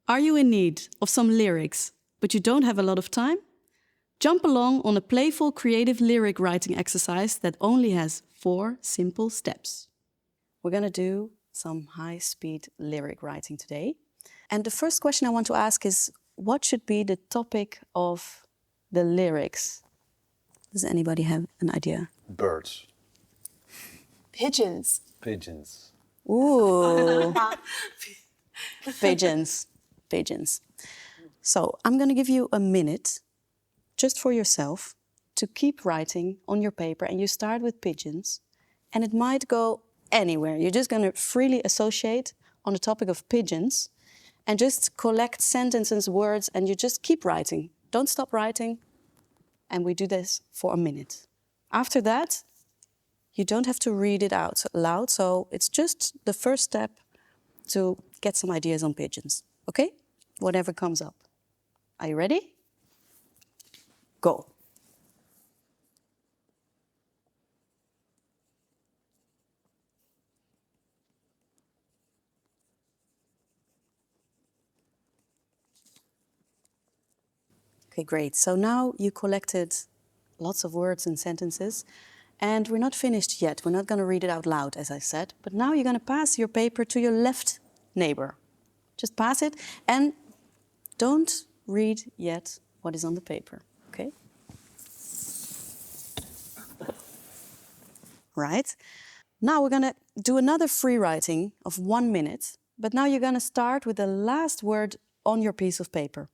Are you in need of some lyrics, but you don't have a lot of time? Jump along on a playful, creative lyric writing exercise that only has 4 simple steps. We're going to do some high-speed lyric writing today. And the first question I want to ask is, what should be the topic of the lyrics? Does anybody have an idea? Birds. Pigeons. Pigeons. Ooh. Pigeons. Pigeons. So I'm going to give you a minute just for yourself to keep writing on your paper, and you start with pigeons, and it might go anywhere. You're just going to freely associate on the topic of pigeons and just collect sentences, words, and you just keep writing. Don't stop writing. And we do this for a minute. After that, you don't have to read it out loud, so it's just the first step to get some ideas on pigeons. Okay? Whatever comes up. Are you ready? Go. Okay, great. So now you collected lots of words and sentences, and we're not finished yet. We're not going to read it out loud, as I said, but now you're going to pass your paper to your left neighbor. Just pass it, and don't read yet what is on the paper, okay? Right. Now we're going to do another free writing of 1 minute, but now you're going to start with the last word on your piece of paper.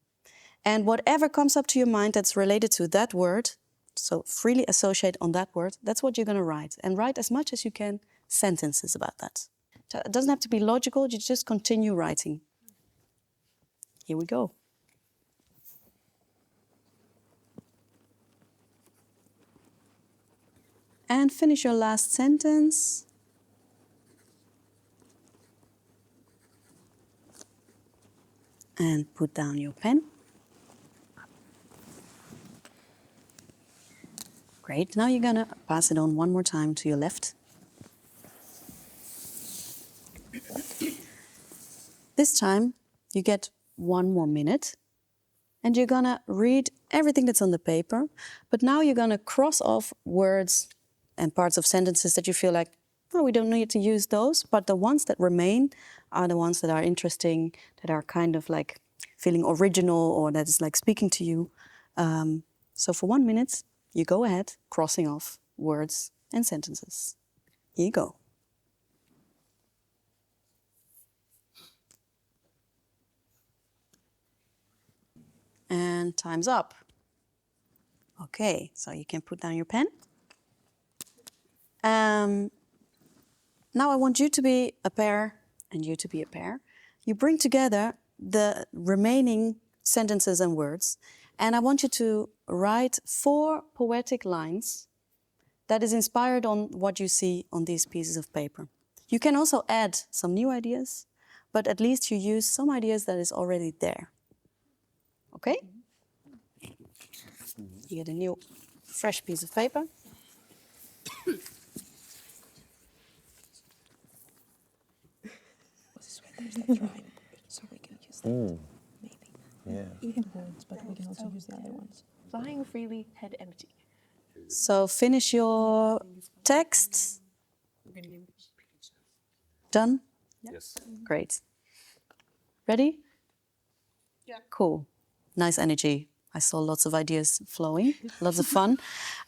And whatever comes up to your mind that's related to that word, so freely associate on that word, that's what you're going to write. And write as much as you can sentences about that. So it doesn't have to be logical, you just continue writing. Here we go. And finish your last sentence. And put down your pen. Great. Now you're going to pass it on one more time to your left. This time you get 1 more minute and you're going to read everything that's on the paper, but now you're going to cross off words and parts of sentences that you feel like, oh, we don't need to use those, but the ones that remain are the ones that are interesting, that are kind of like feeling original or that is like speaking to you. So for 1 minute, you go ahead, crossing off words and sentences. Here you go. And time's up. Okay, so you can put down your pen. Now I want you to be a pair and you to be a pair. You bring together the remaining sentences and words, and I want you to write 4 poetic lines that is inspired on what you see on these pieces of paper. You can also add some new ideas, but at least you use some ideas that is already there. Okay? You get a new, fresh piece of paper. So we can use that. Maybe. Yeah. Even words, but we can also use the other ones. Flying freely, head empty. So finish your text. Done? Yes. Great. Ready? Yeah. Cool. Nice energy. I saw lots of ideas flowing, lots of fun.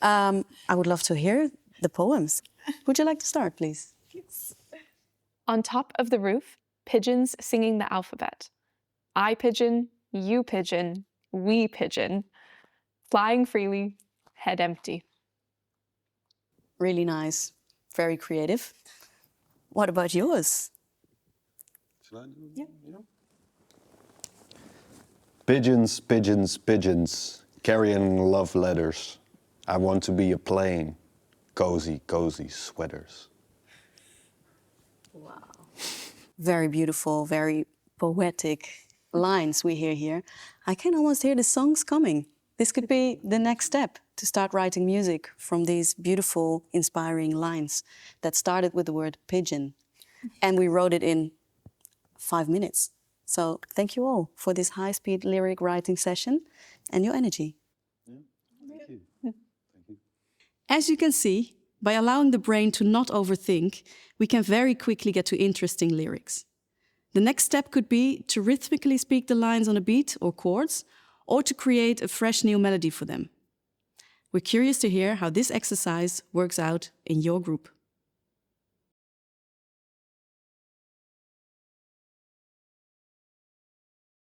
I would love to hear the poems. Would you like to start, please? Yes. On top of the roof, pigeons singing the alphabet. I pigeon, you pigeon, we pigeon. Flying freely, head empty. Really nice. Very creative. What about yours? Shall I do? Yeah. Pigeons, pigeons, pigeons, carrying love letters. I want to be a plane. Cozy, cozy sweaters. Wow. Very beautiful, very poetic lines we hear here. I can almost hear the songs coming. This could be the next step to start writing music from these beautiful, inspiring lines that started with the word pigeon. And we wrote it in 5 minutes. So thank you all for this high-speed lyric writing session and your energy. Thank you. As you can see, by allowing the brain to not overthink, we can very quickly get to interesting lyrics. The next step could be to rhythmically speak the lines on a beat or chords, or to create a fresh new melody for them. We're curious to hear how this exercise works out in your group.